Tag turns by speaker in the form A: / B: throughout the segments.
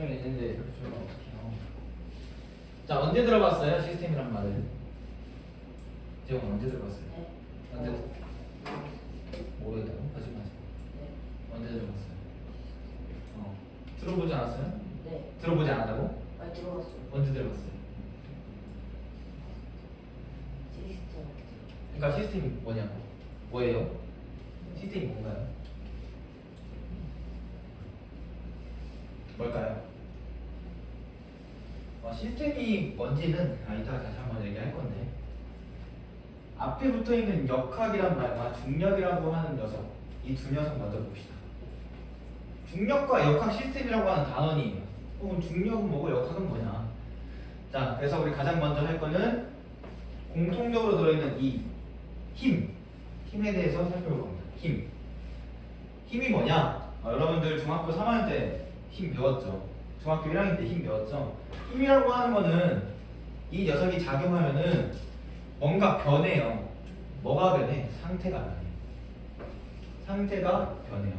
A: 설명이 있는데 이렇게 주면 어떡해요. 자, 언제 들어봤어요? 시스템이란 말을. 재용 언제 들어봤어요?
B: 네.
A: 언제? 모르겠다고? 거짓말.
B: 네.
A: 언제 들어봤어요? 들어보지 않았어요?
B: 네.
A: 들어보지 않았다고?
B: 많이 들어봤어요.
A: 언제 들어봤어요?
B: 시스템.
A: 그러니까 시스템이 뭐냐고? 뭐예요? 시스템이 뭔가요? 뭘까요? 시스템이 뭔지는 이따가 다시 한번 얘기할 건데, 앞에 붙어 있는 역학이란 말과 중력이라고 하는 녀석, 이 두 녀석 먼저 봅시다. 중력과 역학 시스템이라고 하는 단원이에요. 그럼 중력은 뭐고 역학은 뭐냐? 자, 그래서 우리 가장 먼저 할 거는 공통적으로 들어있는 이 힘에 대해서 살펴볼 겁니다. 힘이 뭐냐? 여러분들 중학교 3학년 때 힘 배웠죠? 중학교 1학년 때 힘 배웠죠? 힘이라고 하는 거는 이 녀석이 작용하면은 뭔가 변해요. 뭐가 변해? 상태가 변해. 상태가 변해요.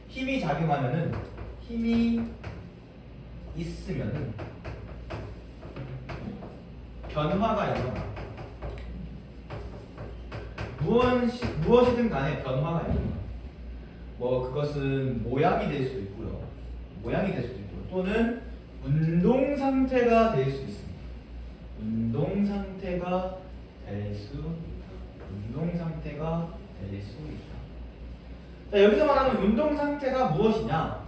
A: 힘이 작용하면은, 힘이 있으면은 변화가 일어나. 무엇이든 간에 변화가 일어나. 그것은 모양이 될 수도 있고요. 또는 운동 상태가 될 수 있습니다. 운동 상태가 될 수 있다. 자, 여기서 말하는 운동 상태가 무엇이냐?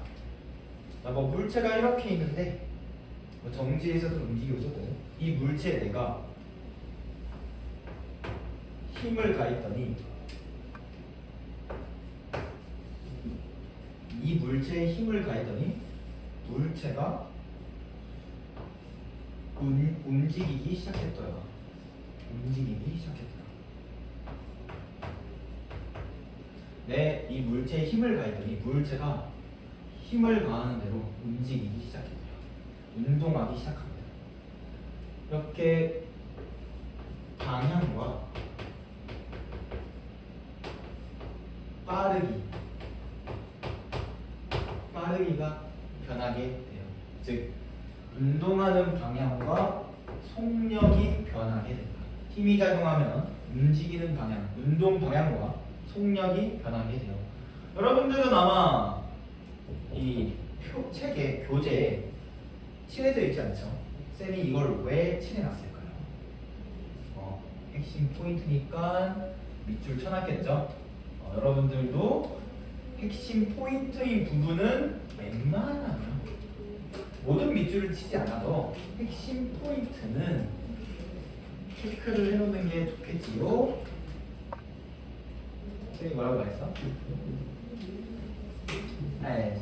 A: 물체가 이렇게 있는데, 정지에서도 움직이고 있어도 이 물체에 내가 힘을 가했더니, 이 물체에 힘을 가했더니 물체가 움직이기 시작했더라. 이 물체에 힘을 가했더니 물체가 힘을 가하는 대로 움직이기 시작했대요. 운동하기 시작합니다. 이렇게 방향과 빠르기가 변하게 돼요. 즉, 운동하는 방향과 속력이 변하게 된다. 힘이 작용하면 움직이는 방향, 운동 방향과 속력이 변하게 돼요. 여러분들은 아마 이 책에, 교재에 칠해져 있지 않죠? 쌤이 이걸 왜 칠해놨을까요? 핵심 포인트니까 밑줄 쳐놨겠죠? 여러분들도 핵심 포인트인 부분은 웬만하면 모든 밑줄을 치지 않아도 핵심 포인트는 체크를 해놓는 게 좋겠지요? 쌤이 뭐라고 했어? 아니,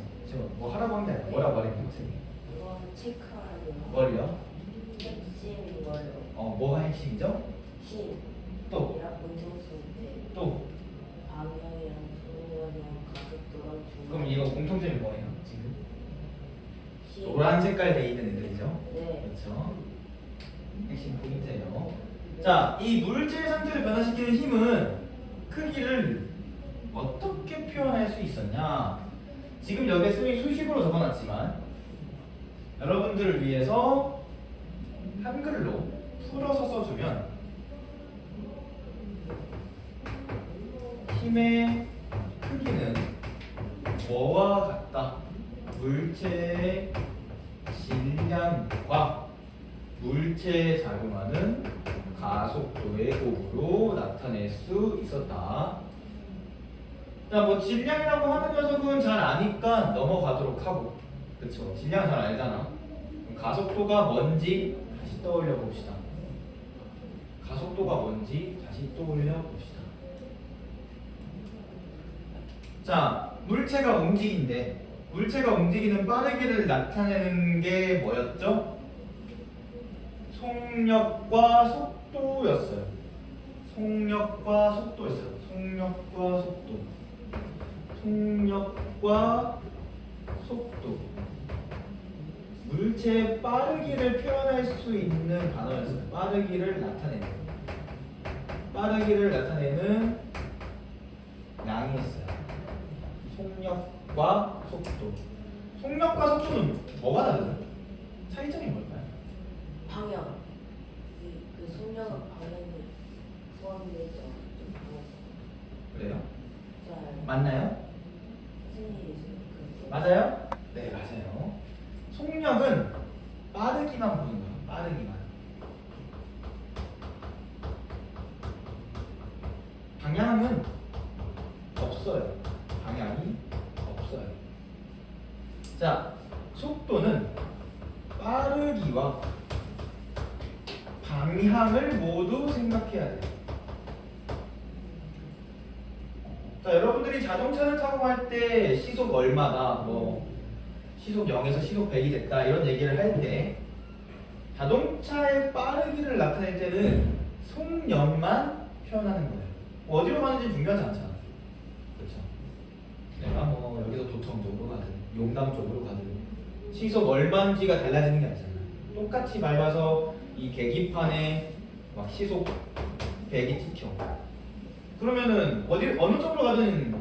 A: 뭐 하라고 한 게 아니라 뭐라고 말했지, 쌤이?
B: 이거 체크하는
A: 뭘요?
B: 핵심인 거요.
A: 뭐가 핵심이죠?
B: 힘.
A: 또?
B: 이랑 운동 상태.
A: 또?
B: 방향이랑 속력이랑 가속도랑 중력.
A: 그럼 이거 공통점이 뭐예요, 지금?
B: 힘.
A: 노란 색깔 돼 있는 애들이죠?
B: 네.
A: 그렇죠? 핵심 포인트예요. 자, 이 물질 상태를 변화시키는 힘은 크기를 어떻게 표현할 수 있었냐? 지금 여기에 쌤이 수식으로 적어놨지만 여러분들을 위해서 한글로 풀어서 써주면 힘의 크기는 뭐와 같다? 물체의 질량과 물체에 작용하는 가속도의 곱으로 나타낼 수 있었다. 자, 질량이라고 하는 녀석은 잘 아니까 넘어가도록 하고, 그쵸? 질량 잘 알잖아. 그럼 가속도가 뭔지 다시 떠올려 봅시다. 자, 물체가 움직인데, 물체가 움직이는 빠르기를 나타내는 게 뭐였죠? 속력과 속도였어요. 속력과 속도. 물체의 빠르기를 표현할 수 있는 단어였어요. 빠르기를 나타내는 양이 있어요. 속력과 속도. 속력과 속도는 뭐가 다르죠? 차이점이 뭘까요?
B: 방향. 그 속력은 방향이 포함되죠.
A: 그래요?
B: 잘
A: 맞나요?
B: 선생님이 그
A: 맞아요? 네, 맞아요. 속력은 빠르기만 보는 거예요. 빠르기만. 방향은 없어요. 방향이 없어요. 자, 속도는 빠르기와 방향을 모두 생각해야 돼요. 자, 여러분들이 자동차를 타고 갈 때 시속 얼마다, 뭐 시속 0에서 시속 100이 됐다 이런 얘기를 할 때 자동차의 빠르기를 나타낼 때는 속력만 표현하는 거예요. 어디로 가는지 중요하지 않잖아. 그렇죠? 내가 뭐 여기서 도청 쪽으로 가든 용담 쪽으로 가든 시속 얼마인지가 달라지는 게 아니잖아. 똑같이 밟아서 이 계기판에 막 시속 100이 찍혀. 그러면은 어느 쪽으로 가든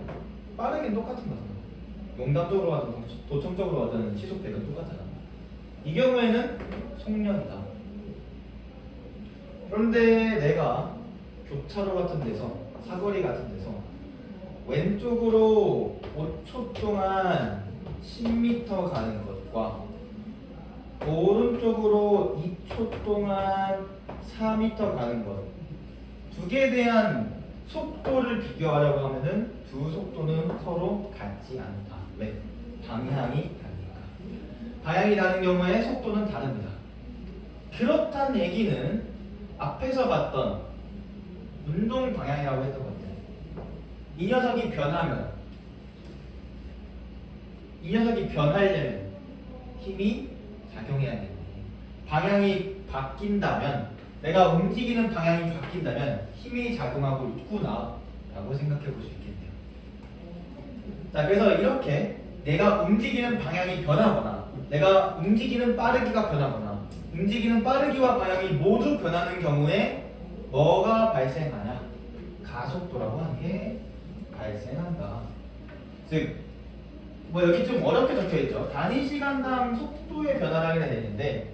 A: 빠르긴 똑같은 거잖아. 용담 쪽으로 가든 도청 쪽으로 가든 시속 100은 똑같잖아. 이 경우에는 속력이다. 그런데 내가 교차로 같은 데서 사거리 같은 데서 왼쪽으로 5초 동안 10m 가는 것과 오른쪽으로 2초 동안 4m 가는 것, 두 개에 대한 속도를 비교하려고 하면은 두 속도는 서로 같지 않다. 왜? 방향이 다르니까. 방향이 다른 경우에 속도는 다릅니다. 그렇단 얘기는 앞에서 봤던 운동 방향이라고 했던 것 같아요. 이 녀석이 변하려면 힘이 작용해야 되는데 방향이 바뀐다면, 내가 움직이는 방향이 바뀐다면 힘이 작용하고 있구나 라고 생각해 볼 수 있겠네요. 자, 그래서 이렇게 내가 움직이는 방향이 변하거나 내가 움직이는 빠르기가 변하거나 움직이는 빠르기와 방향이 모두 변하는 경우에 뭐가 발생하냐? 가속도라고 하는 게 발생한다. 즉, 뭐 여기 좀 어렵게 적혀 있죠. 단위 시간당 속도의 변화량이라 되어 있는데,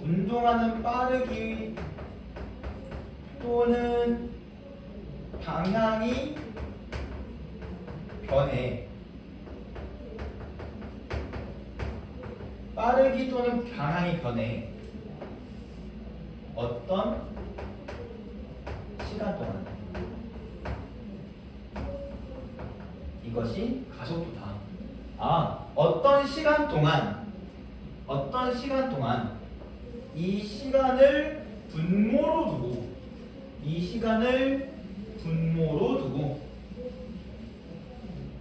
A: 운동하는 빠르기 또는 방향이 변해. 빠르기 또는 방향이 변해. 어떤 시간 동안. 이것이 가속도다. 어떤 시간 동안 이 시간을 분모로 두고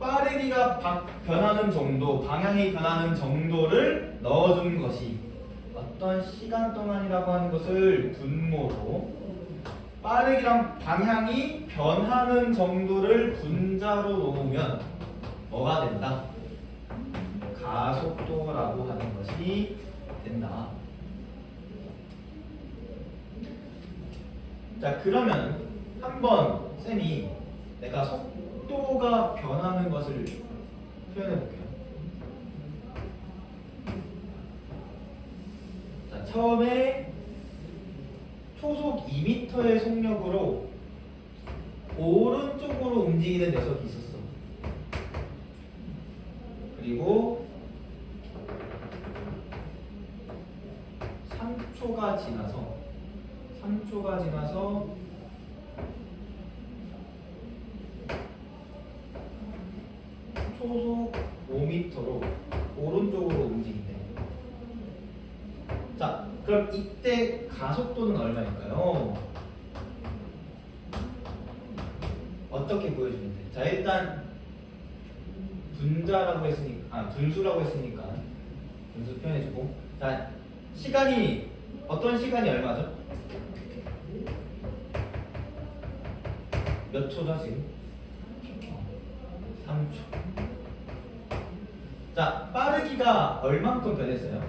A: 빠르기가 변하는 정도, 방향이 변하는 정도를 넣어준 것이 어떤 시간 동안이라고 하는 것을 분모로, 빠르기랑 방향이 변하는 정도를 분자로 놓으면 뭐가 된다? 가속도라고 하는 것이 된다. 자, 그러면 한번 쌤이 내가 속도가 변하는 것을 표현해 볼게요. 자, 처음에 초속 2m의 속력으로 오른쪽으로 움직이는 녀석이 있었어. 그리고 3초가 지나서 초속 5m로 오른쪽으로 움직인대. 자, 그럼 이때 가속도는 얼마일까요? 어떻게 보여주면 돼? 자, 일단 분수라고 했으니까 분수 표현해주고, 자, 어떤 시간이 얼마죠? 몇 초죠 지금? 3초. 자, 빠르기가 얼만큼 변했어요?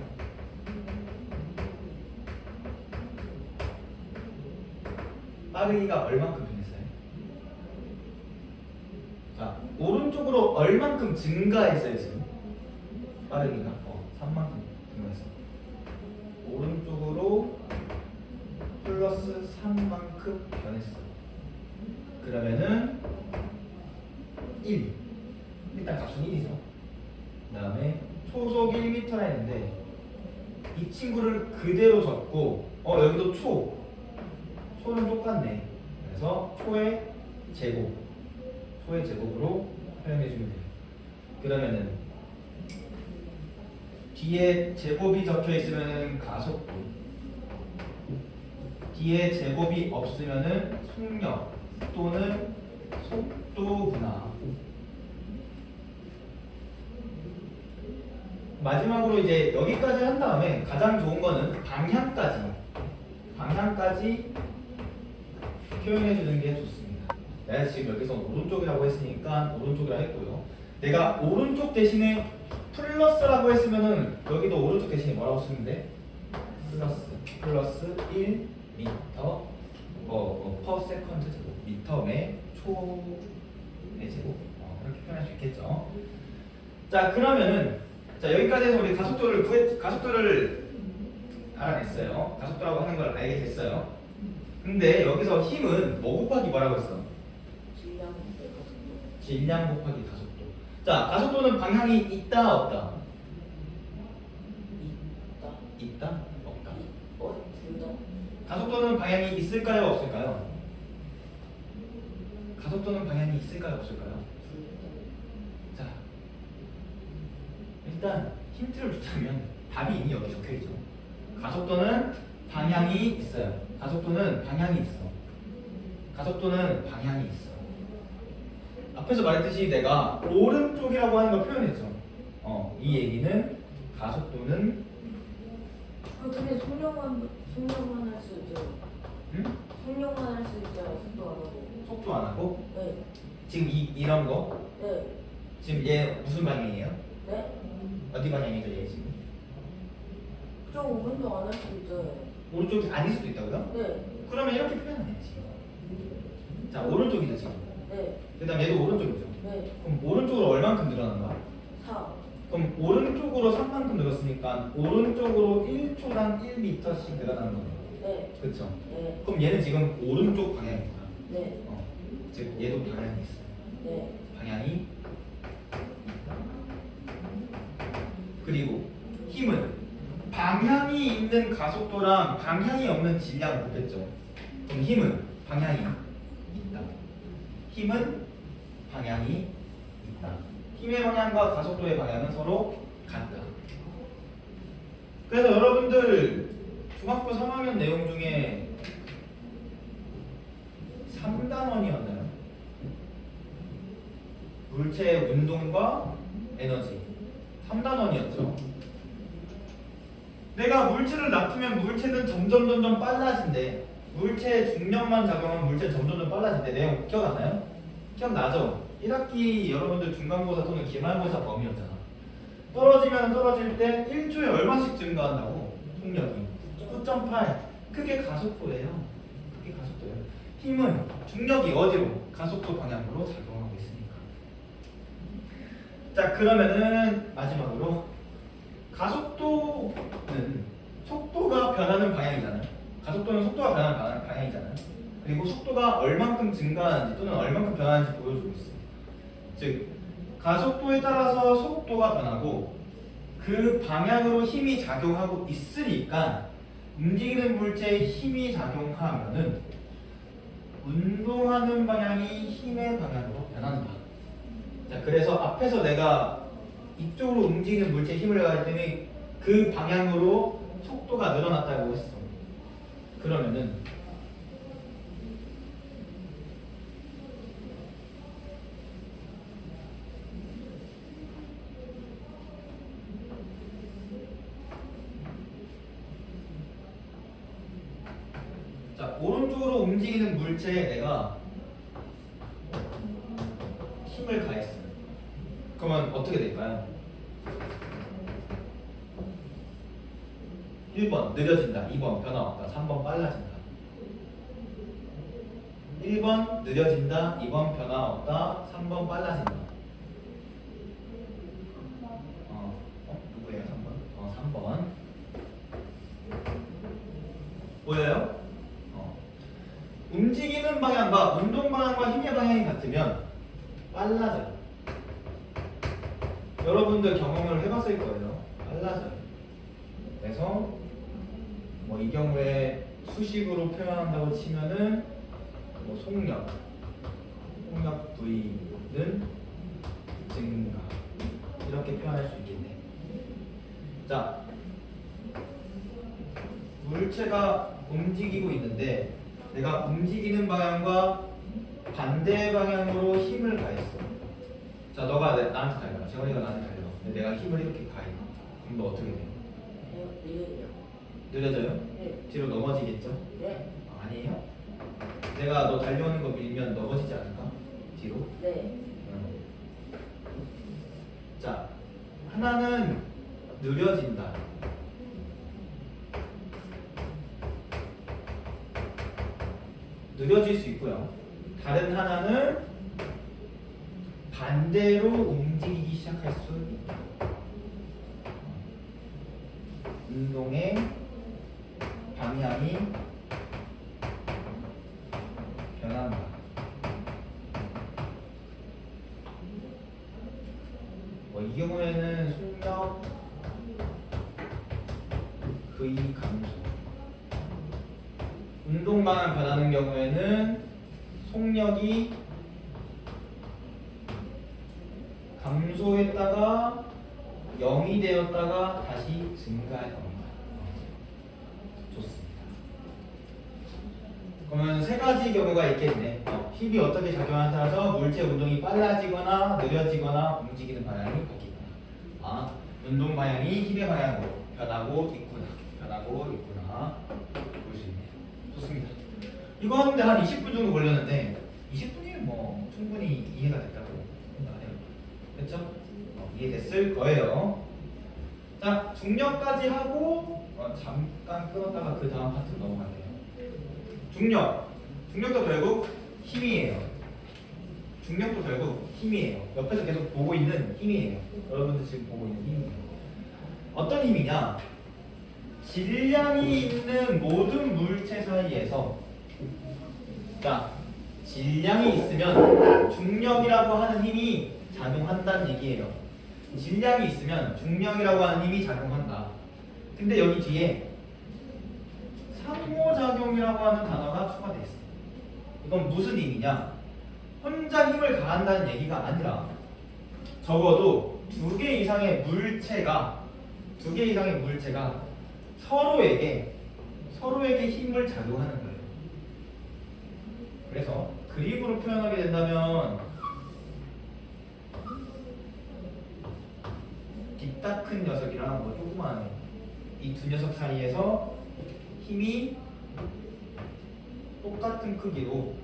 A: 빠르기가 얼만큼 변했어요? 자, 오른쪽으로 얼만큼 증가했어요 지금? 빠르기가 3만큼 증가했어. 오른쪽으로 플러스 3만큼 변했어. 그러면은 1. 일단 값은 1이죠. 그 다음에 초속 1m라 했는데 이 친구를 그대로 적고 여기도 초는 똑같네. 그래서 초의 제곱으로 표현해주면 돼요. 그러면은 뒤에 제곱이 적혀있으면 가속도, 뒤에 제곱이 없으면은 속력 또는 속도구나. 마지막으로 이제 여기까지 한 다음에 가장 좋은 거는 방향까지 표현해 주는 게 좋습니다. 내가 지금 여기서 오른쪽이라고 했으니까 오른쪽이라고 했고요. 내가 오른쪽 대신에 플러스라고 했으면은 여기도 오른쪽 대신에 뭐라고 쓰면 돼? 플러스 1 미터 퍼 세컨드 제곱, 미터매 초의 제곱, 이렇게 표현할 수 있겠죠. 자, 그러면은 여기까지 해서 우리 가속도를 알아냈어요. 가속도라고 하는 걸 알게 됐어요. 근데 여기서 힘은 뭐 곱하기 뭐라고 했어? 질량 곱하기 가속도. 자, 가속도는 방향이 있다 없다? 있다? 없다?
B: 둘 다.
A: 가속도는 방향이 있을까요 없을까요? 가속도는 방향이 있을까요 없을까요? 자, 일단 힌트를 주자면 답이 이미 여기 적혀있죠. 가속도는 방향이 있어요. 가속도는 방향이 있어. 앞에서 말했듯이 내가 오른쪽이라고 하는 걸 표현했죠. 이 얘기는 가속도는
B: 근데 속력만 할 수 있죠.
A: 응?
B: 속력만 할 수 있죠. 속도 안 하고.
A: 속도 안 하고
B: 네.
A: 지금 이런 거
B: 네.
A: 지금 얘 무슨 방향이에요?
B: 네?
A: 어디 방향이죠 얘 지금?
B: 저 오른쪽 안 할 수 있죠.
A: 오른쪽이 아닐 수도 있다고요?
B: 네.
A: 그러면 이렇게 표현해야지. 자, 오른쪽이죠 지금.
B: 네.
A: 그 다음 얘도 오른쪽이죠.
B: 네.
A: 그럼 오른쪽으로 얼만큼 늘어난 거야?
B: 4.
A: 그럼 오른쪽으로 3만큼 늘었으니까 오른쪽으로 1초당 1m씩 늘어나는 거네요.
B: 네.
A: 그쵸?
B: 네.
A: 그럼 얘는 지금 오른쪽 방향인 거야.
B: 네.
A: 즉 얘도 방향이 있어요.
B: 네.
A: 방향이 있다. 그리고 힘은 방향이 있는 가속도랑 방향이 없는 질량을 곱했죠. 그럼 힘은 방향이 있다. 힘은 방향이 있다. 힘의 방향과 가속도의 방향은 서로 같다. 그래서 여러분들 중학교 3학년 내용 중에 3단원이었나요? 물체의 운동과 에너지 3단원이었죠. 내가 물체를 놔두면 물체는 점점 빨라진대. 물체의 중력만 작용하면 물체는 점점 빨라진대. 내용 기억나나요? 기억나죠? 1학기 여러분들 중간고사 또는 기말고사 범위였잖아. 떨어지면 떨어질 때 1초에 얼마씩 증가한다고? 속력이 9.8. 그게 가속도예요. 힘은 중력이 어디로? 가속도 방향으로 작용하고 있으니까. 자, 그러면은 마지막으로 가속도는 속도가 변하는 방향이잖아요. 가속도는 속도가 변하는 방향이잖아요. 그리고 속도가 얼만큼 증가하는지 또는 얼만큼 변하는지 보여주고 있어요. 즉, 가속도에 따라서 속도가 변하고 그 방향으로 힘이 작용하고 있으니까 움직이는 물체에 힘이 작용하면은 운동하는 방향이 힘의 방향으로 변한다. 자, 그래서 앞에서 내가 이쪽으로 움직이는 물체에 힘을 가했더니 그 방향으로 속도가 늘어났다고 했어. 그러면은 자, 오른쪽으로 움직이는 물체에 내가 힘을 가했어. 그러면 어떻게 될까요? 1번 느려진다, 2번 변화 없다, 3번 빨라진다. 1번 느려진다, 2번 변화 없다, 3번 빨라진다. 같으면 빨라져요. 여러분들 경험을 해봤을 거예요. 빨라져요. 그래서 뭐 이 경우에 수식으로 표현한다고 치면은 뭐 속력 부위는 증가 이렇게 표현할 수 있겠네. 자, 물체가 움직이고 있는데 내가 움직이는 방향과 반대 방향으로 힘을 가했어. 자, 너가 나한테 달려. 재원이가 나한테 달려. 근데 내가 힘을 이렇게 가해. 그럼 너 어떻게 돼? 느려져요?
B: 네.
A: 뒤로 넘어지겠죠?
B: 네.
A: 아니에요? 내가 너 달려오는 거 밀면 넘어지지 않을까? 뒤로?
B: 네.
A: 자, 하나는 느려진다. 느려질 수 있고요. 다른 하나는 반대로 움직이기 시작할 수 있다. 운동의 방향이 변한다. 이 경우에는 속력 V 감소. 운동 방향 변하는 경우에는 속력이 감소했다가 0이 되었다가 다시 증가해 갑니다. 좋습니다. 그러면 세 가지 경우가 있겠네. 힘이 어떻게 작용하냐에 따라서 물체 운동이 빨라지거나 느려지거나 움직이는 방향이 바뀌거나. 운동 방향이 힘의 방향으로 변하고 있구나. 볼 수 있네요. 좋습니다. 이거 하는데 한 20분 정도 걸렸는데 20분이면 뭐 충분히 이해가 됐다고 생각해요. 그렇죠? 이해됐을 거예요. 자, 중력까지 하고 잠깐 끊었다가 그 다음 파트로 넘어갈게요. 중력도 결국 힘이에요. 중력도 결국 힘이에요. 옆에서 계속 보고 있는 힘이에요. 여러분들 지금 보고 있는 힘이에요. 어떤 힘이냐? 질량이 있는 모든 물체 사이에서, 자, 질량이 있으면 중력이라고 하는 힘이 작용한다는 얘기예요. 질량이 있으면 중력이라고 하는 힘이 작용한다. 근데 여기 뒤에 상호작용이라고 하는 단어가 추가되어 있어요. 이건 무슨 의미냐? 혼자 힘을 가한다는 얘기가 아니라 적어도 두 개 이상의 물체가 서로에게 힘을 작용하는 거예요. 그래서 그림으로 표현하게 된다면 뒷다 큰 녀석이랑 뭐 조그만 이 두 녀석 사이에서 힘이 똑같은 크기로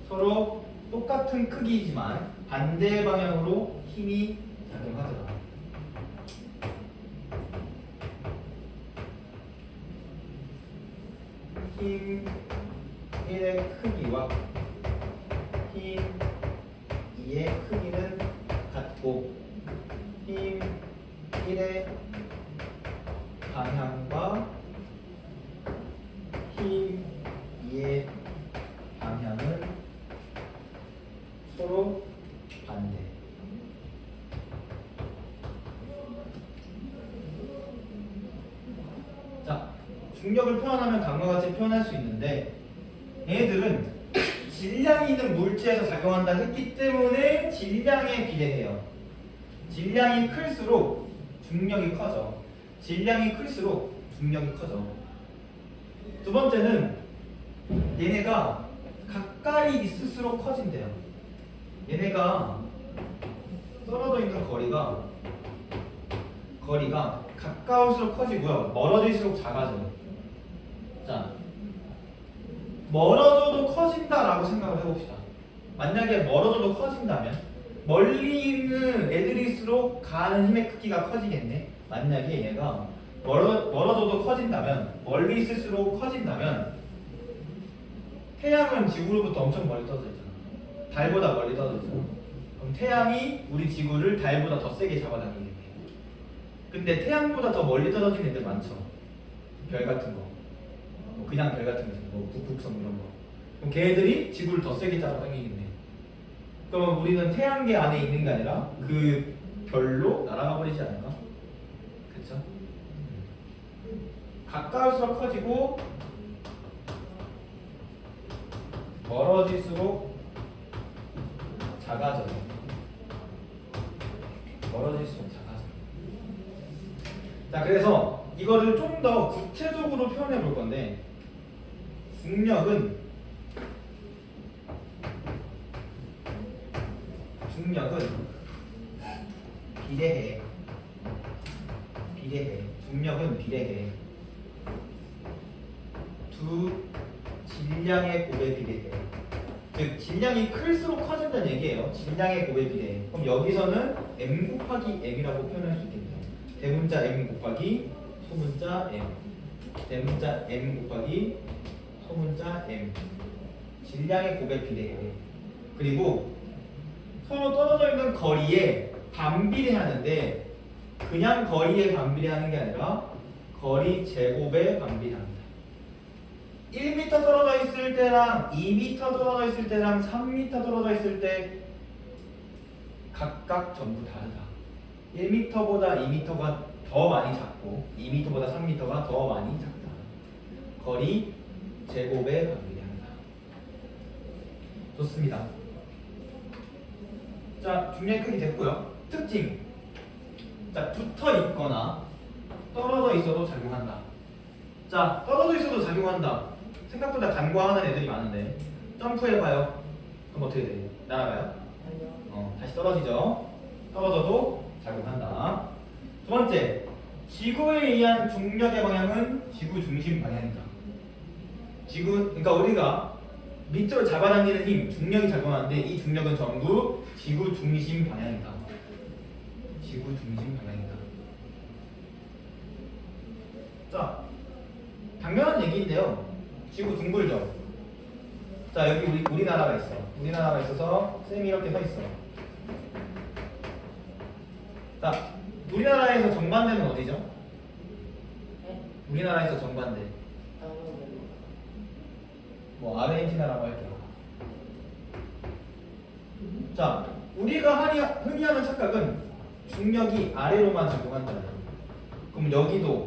A: 서로 똑같은 크기지만 반대 방향으로 힘이 작용하더라. 힘 1의 크기와 힘 2의 크기는 같고 힘 1의 방향과 힘 2의 방향은 서로 반대. 자, 중력을 표현하면 다음과 같이 표현할 수 있는데 얘네들은 질량이 있는 물체에서 작용한다 했기 때문에 질량에 비례해요. 질량이 클수록 중력이 커져. 질량이 클수록 중력이 커져. 두 번째는 얘네가 가까이 있을수록 커진대요. 얘네가 떨어져 있는 거리가 가까울수록 커지고요. 멀어질수록 작아져요. 자, 멀어져도 커진다라고 생각을 해봅시다. 만약에 멀어져도 커진다면 멀리 있는 애들일수록 가하는 힘의 크기가 커지겠네. 만약에 얘가 멀어져도 커진다면, 멀리 있을수록 커진다면 태양은 지구로부터 엄청 멀리 떨어져 있잖아. 달보다 멀리 떨어져 있잖아. 그럼 태양이 우리 지구를 달보다 더 세게 잡아당기겠네. 근데 태양보다 더 멀리 떨어진 애들 많죠. 별 같은 거, 뭐 그냥 별 같은 거, 뭐 북극성 이런 거. 그럼 걔네들이 지구를 더 세게 잡아당기겠네. 그럼 우리는 태양계 안에 있는 게 아니라 그 별로 날아가 버리지 않을까? 그쵸? 가까울수록 커지고 멀어질수록 작아져요. 멀어질수록 작아져요. 자, 그래서 이거를 좀 더 구체적으로 표현해 볼 건데, 중력은 비례해. 중력은 비례해. 두 질량의 곱에 비례해. 즉 질량이 클수록 커진다는 얘기예요. 질량의 곱에 비례해. 그럼 여기서는 m 곱하기 m이라고 표현할 수 있겠네요. 대문자 m 곱하기 소문자 m. 대문자 m 곱하기 소문자 m. 질량의 곱에 비례해. 그리고 서로 떨어져 있는 거리에 반비례하는데, 그냥 거리에 반비례하는 게 아니라 거리 제곱에 반비례합니다. 1m 떨어져 있을 때랑 2m 떨어져 있을 때랑 3m 떨어져 있을 때 각각 전부 다르다. 1m보다 2m가 더 많이 작고 2m보다 3m가 더 많이 작다. 거리 제곱에 반비례한다. 좋습니다. 자, 중량의 크기 됐고요. 특징. 자, 붙어 있거나 떨어져 있어도 작용한다. 자, 떨어져 있어도 작용한다. 생각보다 간과하는 애들이 많은데 점프해봐요. 그럼 어떻게 돼요? 날아가요?
B: 아니요.
A: 다시 떨어지죠. 떨어져도 작용한다. 두 번째, 지구에 의한 중력의 방향은 지구 중심 방향이다. 그러니까 우리가 밑으로 잡아당기는 힘, 중력이 작용하는데 이 중력은 전부 지구 중심 방향이다. 지구 중심 방향이다. 자, 당연한 얘기인데요. 지구 둥글죠. 자, 여기 우리나라가 있어. 우리나라가 있어서 쌤이 이렇게 서 있어. 자, 우리나라에서 정반대는 어디죠?
B: 네?
A: 우리나라에서 정반대. 뭐 아르헨티나라고 할게요. 자, 우리가 흔히 하는 착각은 중력이 아래로만 작용한다. 그럼 여기도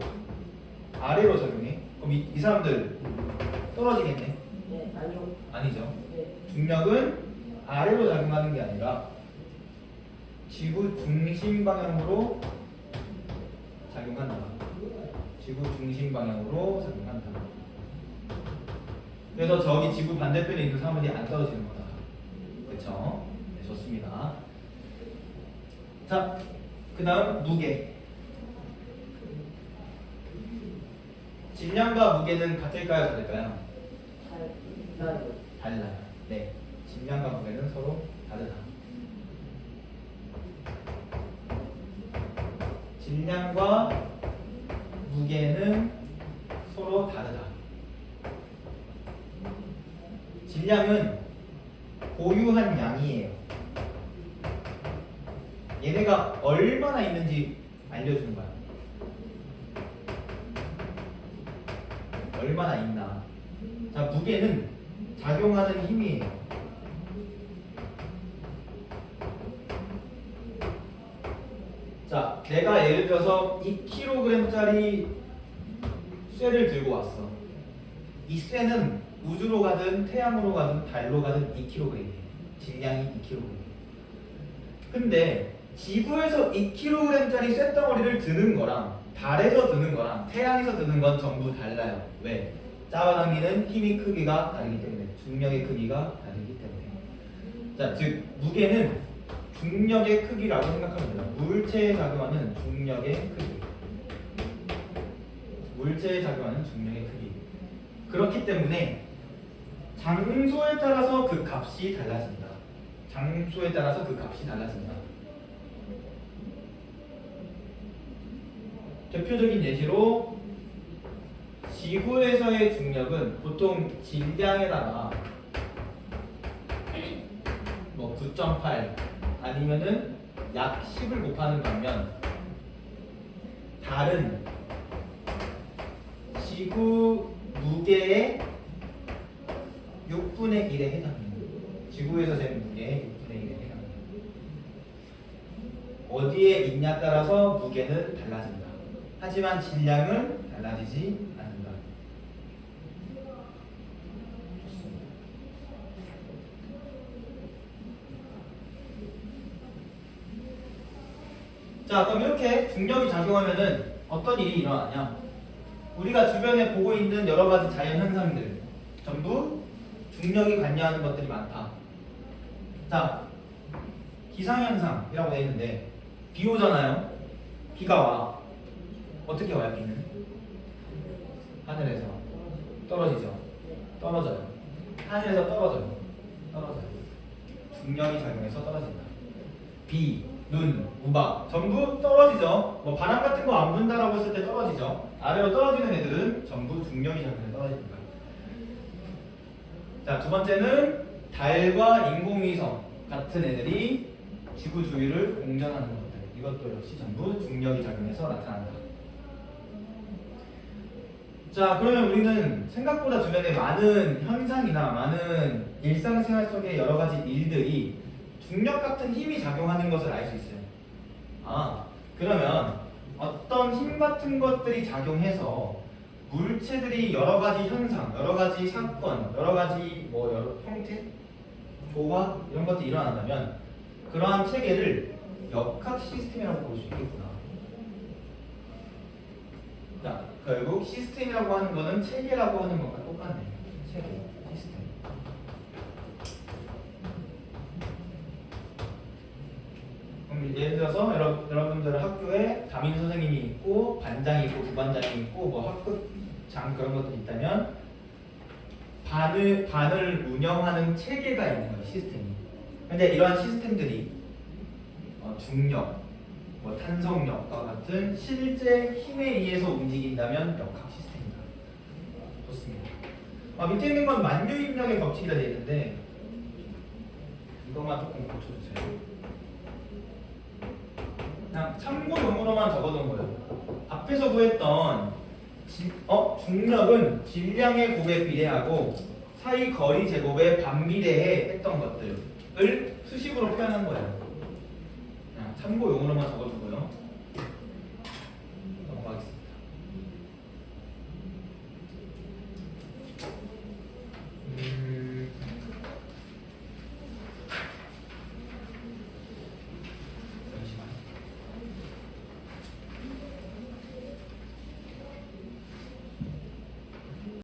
A: 아래로 작용해? 그럼 이 사람들 떨어지겠네?
B: 네, 아니요.
A: 아니죠.
B: 네.
A: 중력은 아래로 작용하는 게 아니라 지구 중심 방향으로 작용한다. 지구 중심 방향으로 작용한다. 그래서 저기 지구 반대편에 있는 사람들이 안 떨어지는 거다. 그쵸? 네, 좋습니다. 자, 그 다음 무게. 질량과 무게는 같을까요? 다를까요?
B: 달라요.
A: 달라요. 네. 질량과 무게는 서로 다르다. 질량과 무게는 서로 다르다. 질량은 고유한 양이에요. 얘네가 얼마나 있는지 알려주는 거야. 얼마나 있나. 자, 무게는 작용하는 힘이에요. 자, 내가 예를 들어서 2kg짜리 쇠를 들고 왔어. 이 쇠는 우주로 가든 태양으로 가든 달로 가든 2kg이에요. 질량이 2kg. 근데 지구에서 2kg짜리 쇳덩어리를 드는 거랑 달에서 드는 거랑 태양에서 드는 건 전부 달라요. 왜? 잡아당기는 힘의 크기가 다르기 때문에, 중력의 크기가 다르기 때문에. 자, 즉 무게는 중력의 크기라고 생각하면 돼요. 물체에 작용하는 중력의 크기. 물체에 작용하는 중력의 크기. 그렇기 때문에 장소에 따라서 그 값이 달라진다. 장소에 따라서 그 값이 달라진다. 대표적인 예시로 지구에서의 중력은 보통 질량에다가 뭐 9.8 아니면은 약 10을 곱하는 반면, 달은 지구 무게의 6분의 1에 해당해요. 지구에서 잰 무게의 6분의 1에 해당해요. 어디에 있냐 따라서 무게는 달라진다. 하지만 질량은 달라지지 않는다. 좋습니다. 자, 그럼 이렇게 중력이 작용하면은 어떤 일이 일어나냐? 우리가 주변에 보고 있는 여러 가지 자연 현상들 전부 중력이 관여하는 것들이 많다. 자, 기상현상이라고 되어 있는데 비 오잖아요. 비가 와. 어떻게 와요? 비는 하늘에서 떨어지죠. 떨어져요. 하늘에서 떨어져요. 중력이 작용해서 떨어진다. 비, 눈, 우박 전부 떨어지죠. 뭐 바람 같은 거 안 분다라고 했을 때 떨어지죠. 아래로 떨어지는 애들은 전부 중력이 작용해서 떨어집니다. 자, 두 번째는 달과 인공위성 같은 애들이 지구 주위를 공전하는 것들. 이것도 역시 전부 중력이 작용해서 나타난다. 자, 그러면 우리는 생각보다 주변에 많은 현상이나 많은 일상생활 속의 여러 가지 일들이 중력 같은 힘이 작용하는 것을 알 수 있어요. 아, 그러면 어떤 힘 같은 것들이 작용해서 물체들이 여러 가지 현상, 여러 가지 사건, 여러 가지 뭐 여러 형태, 조화 이런 것들이 일어난다면 그러한 체계를 역학 시스템이라고 볼 수 있겠구나. 자, 결국 시스템이라고 하는 거는 체계라고 하는 것과 똑같네요. 체계, 시스템. 그럼 예를 들어서 여러분들 학교에 담임 선생님이 있고 반장이 있고 부반장이 있고 뭐 학급장 그런 것들이 있다면 반을 운영하는 체계가 있는 거예요. 시스템이. 근데 이러한 시스템들이 중력, 뭐 탄성력과 같은 실제 힘에 의해서 움직인다면 역학 시스템이다. 좋습니다. 밑에 있는 건 만유인력의 법칙이라 되어 있는데 이것만 조금 고쳐주세요. 그냥 참고용으로만 적어둔 거예요. 앞에서 구했던 중력은 질량의 곱에 비례하고 사이 거리 제곱에 반비례해 했던 것들을 수식으로 표현한 거예요.